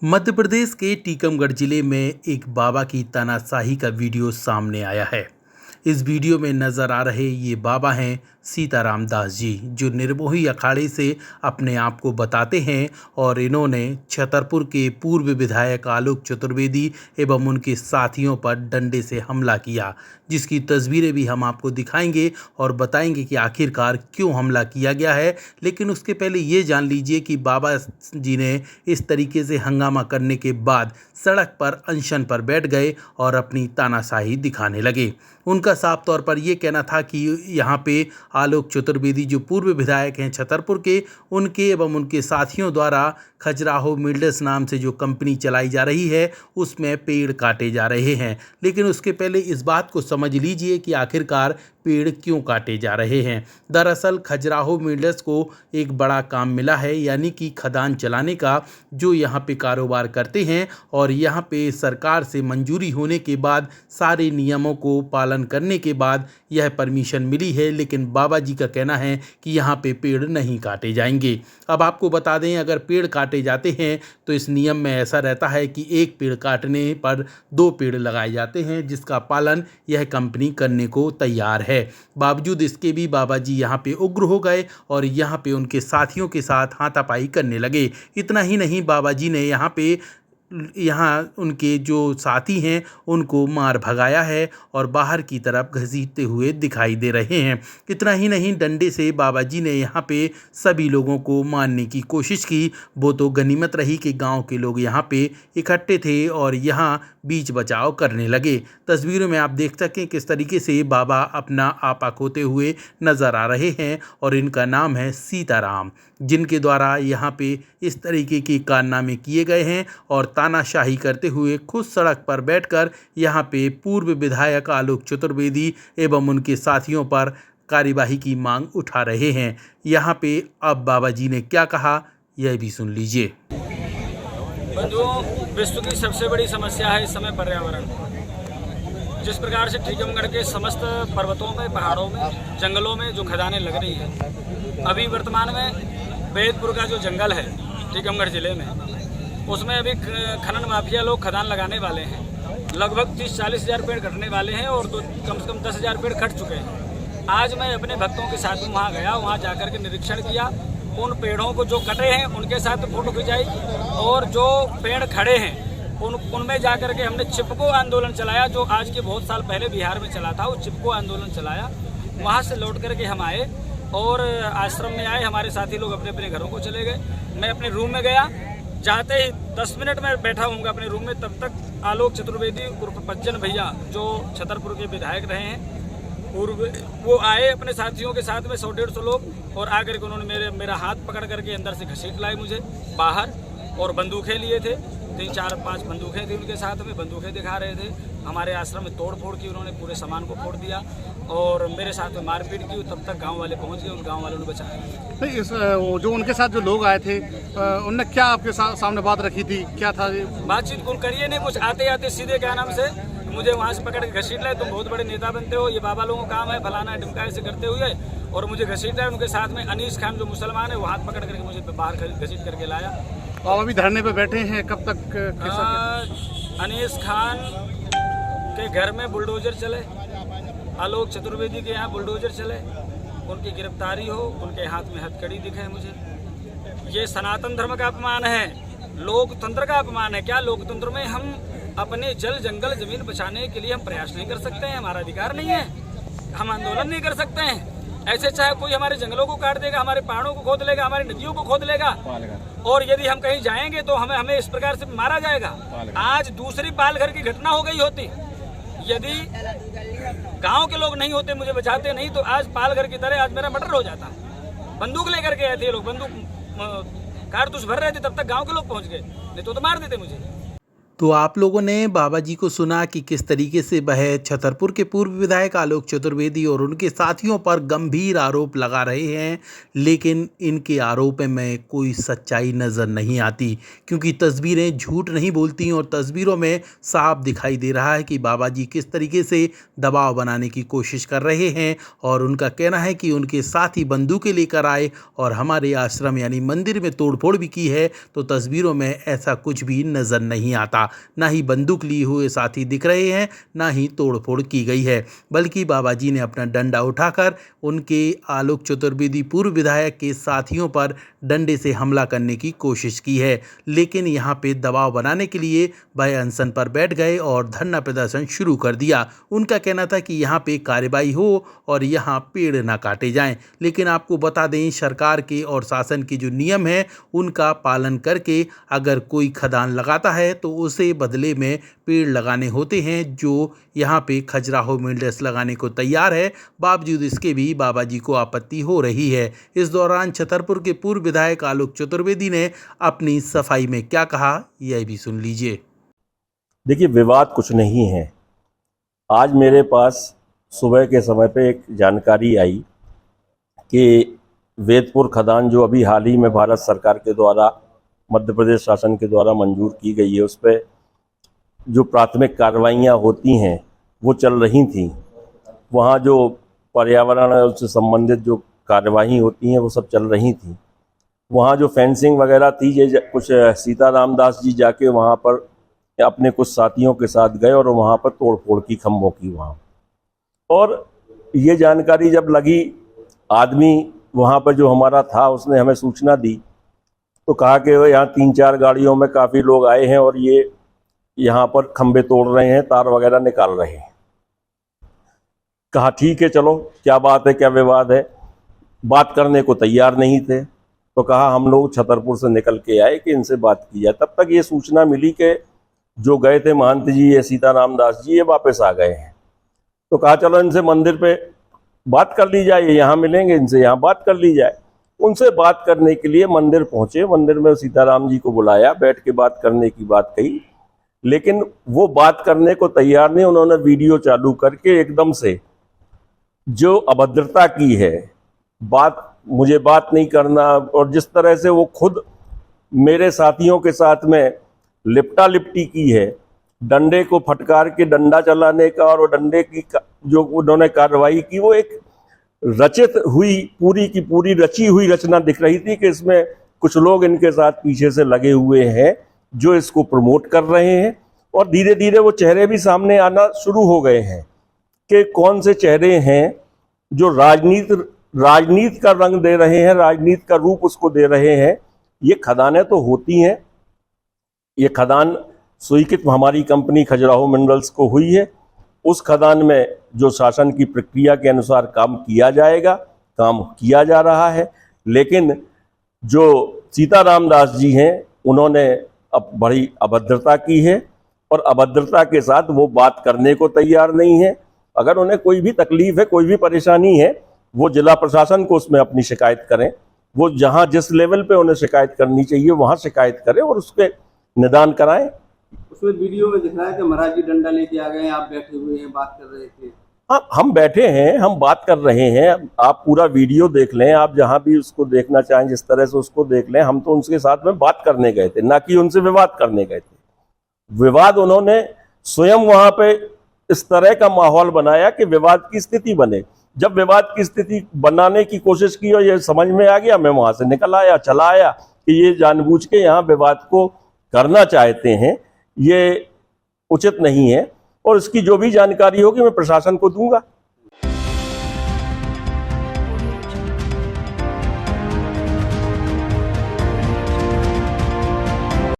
मध्य प्रदेश के टीकमगढ़ जिले में एक बाबा की तानाशाही का वीडियो सामने आया है। इस वीडियो में नजर आ रहे ये बाबा हैं सीताराम दास जी, जो निर्मोही अखाड़े से अपने आप को बताते हैं और इन्होंने छतरपुर के पूर्व विधायक आलोक चतुर्वेदी एवं उनके साथियों पर डंडे से हमला किया, जिसकी तस्वीरें भी हम आपको दिखाएंगे और बताएंगे कि आखिरकार क्यों हमला किया गया है। लेकिन उसके पहले ये जान लीजिए कि बाबा जी ने इस तरीके से हंगामा करने के बाद सड़क पर अनशन पर बैठ गए और अपनी तानाशाही दिखाने लगे। उनका साफ तौर पर यह कहना था कि यहाँ पे आलोक चतुर्वेदी जो पूर्व विधायक हैं छतरपुर के, उनके एवं उनके साथियों द्वारा खजुराहो मिल्डर्स नाम से जो कंपनी चलाई जा रही है उसमें पेड़ काटे जा रहे हैं। लेकिन उसके पहले इस बात को समझ लीजिए कि आखिरकार पेड़ क्यों काटे जा रहे हैं। दरअसल खजुराहो मिल्डर्स को एक बड़ा काम मिला है, यानी कि खदान चलाने का, जो यहाँ पे कारोबार करते हैं और यहाँ पे सरकार से मंजूरी होने के बाद सारे नियमों को पालन करने के बाद यह परमिशन मिली है। लेकिन बाबा जी का कहना है कि यहाँ पे पेड़ नहीं काटे जाएंगे। अब आपको बता दें, अगर पेड़ काटे जाते हैं तो इस नियम में ऐसा रहता है कि एक पेड़ काटने पर 2 पेड़ लगाए जाते हैं, जिसका पालन यह कंपनी करने को तैयार है। बावजूद इसके भी बाबा जी यहाँ पे उग्र हो गए और यहाँ पे उनके साथियों के साथ हाथापाई करने लगे। इतना ही नहीं, बाबा जी ने यहाँ उनके जो साथी हैं उनको मार भगाया है और बाहर की तरफ घसीटते हुए दिखाई दे रहे हैं। इतना ही नहीं, डंडे से बाबा जी ने यहाँ पे सभी लोगों को मारने की कोशिश की। वो तो गनीमत रही कि गांव के लोग यहाँ पे इकट्ठे थे और यहाँ बीच बचाव करने लगे। तस्वीरों में आप देख सकें किस तरीके से बाबा अपना आपा खोते हुए नजर आ रहे हैं और इनका नाम है सीताराम, जिनके द्वारा यहाँ पे इस तरीके के कारनामे किए गए हैं और तानाशाही करते हुए खुद सड़क पर बैठकर यहाँ पे पूर्व विधायक आलोक चतुर्वेदी एवं उनके साथियों पर कार्यवाही की मांग उठा रहे हैं। यहाँ पे अब बाबा जी ने क्या कहा, यह भी सुन लीजिए। बंधुओं, विश्व की सबसे बड़ी समस्या है इस समय पर्यावरण। जिस प्रकार से टीकमगढ़ के समस्त पर्वतों में, पहाड़ों में, जंगलों में जो खदानें लग रही है, अभी वर्तमान में बैदपुर का जो जंगल है टीकमगढ़ जिले में, उसमें अभी खनन माफिया लोग खदान लगाने वाले हैं। लगभग 30-40 हज़ार पेड़ कटने वाले हैं और कम से कम 10 हज़ार पेड़ कट चुके हैं। आज मैं अपने भक्तों के साथ में वहाँ गया, वहाँ जाकर के निरीक्षण किया। उन पेड़ों को जो कटे हैं उनके साथ फोटो खिंचाई और जो पेड़ खड़े हैं उनमें जाकर के हमने चिपको आंदोलन चलाया, जो आज के बहुत साल पहले बिहार में चला था। वो चिपको आंदोलन चलाया। वहाँ से लौट करके हम आए और आश्रम में आए। हमारे साथी लोग अपने अपने घरों को चले गए। मैं अपने रूम में गया, जाते ही 10 मिनट में बैठा हूँगा अपने रूम में, तब तक आलोक चतुर्वेदी उर्फ पज्जन भैया, जो छतरपुर के विधायक रहे हैं पूर्व, वो आए अपने साथियों के साथ में 100-150 लोग, और आकर के उन्होंने मेरा हाथ पकड़ करके अंदर से घसीट लाए मुझे बाहर, और बंदूकें लिए थे। 3-4-5 बंदूकें थी उनके साथ में, बंदूकें दिखा रहे थे। हमारे आश्रम में तोड़ फोड़ की, उन्होंने पूरे सामान को फोड़ दिया और मेरे साथ में मारपीट की। तब तक गांव वाले पहुंच गए, उन गांव वालों ने बचाया। नहीं, जो उनके साथ जो लोग आए थे उनने क्या आपके सामने बात रखी थी, क्या था? बातचीत कुल करिए नहीं, कुछ आते आते सीधे क्या नाम से मुझे वहाँ से पकड़ के घसीट लाए। तुम बहुत बड़े नेता बनते हो, ये बाबा लोगों का काम है, फलाना ढिमका ऐसे करते हुए, और मुझे घसीट लाए। उनके साथ में अनीस खान जो मुसलमान है, वो हाथ पकड़ करके मुझे बाहर घसीट करके लाया। और अभी धरने पे बैठे हैं, कब तक? अनीस खान के घर में बुलडोजर चले, आलोक चतुर्वेदी के यहाँ बुलडोजर चले, उनकी गिरफ्तारी हो, उनके हाथ में हथकड़ी दिखे मुझे। ये सनातन धर्म का अपमान है, लोकतंत्र का अपमान है। क्या लोकतंत्र में हम अपने जल जंगल जमीन बचाने के लिए हम प्रयास नहीं कर सकते हैं? हमारा अधिकार नहीं है? हम आंदोलन नहीं कर सकते हैं? ऐसे चाहे कोई हमारे जंगलों को काट देगा, हमारे पहाड़ों को खोद लेगा, हमारी नदियों को खोद लेगा, और यदि हम कहीं जाएंगे तो हमें इस प्रकार से मारा जाएगा। आज दूसरी पालघर की घटना हो गई होती, यदि गांव के लोग नहीं होते, मुझे बचाते नहीं, तो आज पालघर की तरह आज मेरा मर्डर हो जाता। बंदूक लेकर के आए थे लोग, बंदूक कारतूस भर रहे थे, तब तक गांव के लोग पहुंच गए, नहीं तो मार देते मुझे। तो आप लोगों ने बाबा जी को सुना कि किस तरीके से वह छतरपुर के पूर्व विधायक आलोक चतुर्वेदी और उनके साथियों पर गंभीर आरोप लगा रहे हैं, लेकिन इनके आरोप में कोई सच्चाई नज़र नहीं आती, क्योंकि तस्वीरें झूठ नहीं बोलती और तस्वीरों में साफ दिखाई दे रहा है कि बाबा जी किस तरीके से दबाव बनाने की कोशिश कर रहे हैं। और उनका कहना है कि उनके साथी बंदूकें लेकर आए और हमारे आश्रम यानी मंदिर में तोड़फोड़ भी की है, तो तस्वीरों में ऐसा कुछ भी नज़र नहीं आता। ना ही बंदूक लिए हुए साथी दिख रहे हैं, ना ही तोड़फोड़ की गई है, बल्कि बाबा जी ने अपना डंडा उठाकर उनके आलोक चतुर्वेदी पूर्व विधायक के साथियों पर डंडे से हमला करने की कोशिश की है। लेकिन यहाँ पे दबाव बनाने के लिए वह अनशन पर बैठ गए और धरना प्रदर्शन शुरू कर दिया। उनका कहना था कि यहाँ पे कार्रवाई हो और यहाँ पेड़ ना काटे जाएं। लेकिन आपको बता दें, सरकार के और शासन के जो नियम हैं उनका पालन करके अगर कोई खदान लगाता है तो उसे बदले में पेड़ लगाने होते हैं, जो यहाँ पे खजुराहो मिल्डर्स लगाने को तैयार है। बावजूद इसके भी बाबा जी को आपत्ति हो रही है। इस दौरान छतरपुर के पूर्व विधायक आलोक चतुर्वेदी ने अपनी सफाई में क्या कहा, यह भी सुन लीजिए। देखिए, विवाद कुछ नहीं है। आज मेरे पास सुबह के समय पे एक जानकारी आई कि वेदपुर खदान जो अभी हाल ही में भारत सरकार के द्वारा, मध्य प्रदेश शासन के द्वारा मंजूर की गई है, उस पर जो प्राथमिक कार्रवाइयाँ होती हैं वो चल रही थी। वहाँ जो पर्यावरण है उससे संबंधित जो कार्यवाही होती हैं वो सब चल रही थी। वहाँ जो फेंसिंग वगैरह थी, ये कुछ सीताराम दास जी जाके वहाँ पर अपने कुछ साथियों के साथ गए और वहाँ पर तोड़फोड़ की, खंभों की वहाँ। और ये जानकारी जब लगी, आदमी वहाँ पर जो हमारा था उसने हमें सूचना दी, तो कहा कि यहाँ 3-4 गाड़ियों में काफ़ी लोग आए हैं और ये यहाँ पर खंभे तोड़ रहे हैं, तार वगैरह निकाल रहे हैं। कहा ठीक है, चलो क्या बात है, क्या विवाद है। बात करने को तैयार नहीं थे, तो कहा हम लोग छतरपुर से निकल के आए कि इनसे बात की जाए। तब तक ये सूचना मिली कि जो गए थे महंत जी, ये सीताराम दास जी, ये वापस आ गए हैं। तो कहा चलो इनसे मंदिर पे बात कर ली जाए, यहाँ मिलेंगे, इनसे यहाँ बात कर ली जाए। उनसे बात करने के लिए मंदिर पहुँचे। मंदिर में सीताराम जी को बुलाया, बैठ के बात करने की बात कही, लेकिन वो बात करने को तैयार नहीं। उन्होंने वीडियो चालू करके एकदम से जो अभद्रता की है, मुझे बात नहीं करना, और जिस तरह से वो खुद मेरे साथियों के साथ में लिपटा लिपटी की है, डंडे को फटकार के डंडा चलाने का, और डंडे की जो उन्होंने कार्रवाई की वो एक रचित हुई, पूरी की पूरी रची हुई रचना दिख रही थी कि इसमें कुछ लोग इनके साथ पीछे से लगे हुए हैं जो इसको प्रमोट कर रहे हैं। और धीरे धीरे वो चेहरे भी सामने आना शुरू हो गए हैं कि कौन से चेहरे हैं जो राजनीति का रंग दे रहे हैं, राजनीति का रूप उसको दे रहे हैं। ये खदानें तो होती हैं, ये खदान स्वीकृत हमारी कंपनी खजुराहो मिनरल्स को हुई है। उस खदान में जो शासन की प्रक्रिया के अनुसार काम किया जाएगा, काम किया जा रहा है। लेकिन जो सीताराम दास जी हैं, उन्होंने अब बड़ी अभद्रता की है और अभद्रता के साथ वो बात करने को तैयार नहीं है। अगर उन्हें कोई भी तकलीफ है, कोई भी परेशानी है, वो जिला प्रशासन को उसमें अपनी शिकायत करें। वो जहाँ जिस लेवल पे उन्हें शिकायत करनी चाहिए वहाँ शिकायत करें और उसके निदान कराएं। उसमें वीडियो में दिख रहा है कि महाराज जी डंडा लेके आ गए, आप बैठे हुए हैं, बात कर रहे थे। हाँ, हम बैठे हैं, हम बात कर रहे हैं। आप पूरा वीडियो देख लें, आप जहाँ भी उसको देखना चाहें, जिस तरह से उसको देख लें। हम तो उनके साथ में बात करने गए थे, ना कि उनसे विवाद करने गए थे। विवाद उन्होंने स्वयं वहाँ पे इस तरह का माहौल बनाया कि विवाद की स्थिति बने। जब विवाद की स्थिति बनाने की कोशिश की और ये समझ में आ गया, मैं वहाँ से निकल आया, चला आया कि ये जानबूझ के यहाँ विवाद को करना चाहते हैं, ये उचित नहीं है। और इसकी जो भी जानकारी होगी मैं प्रशासन को दूंगा।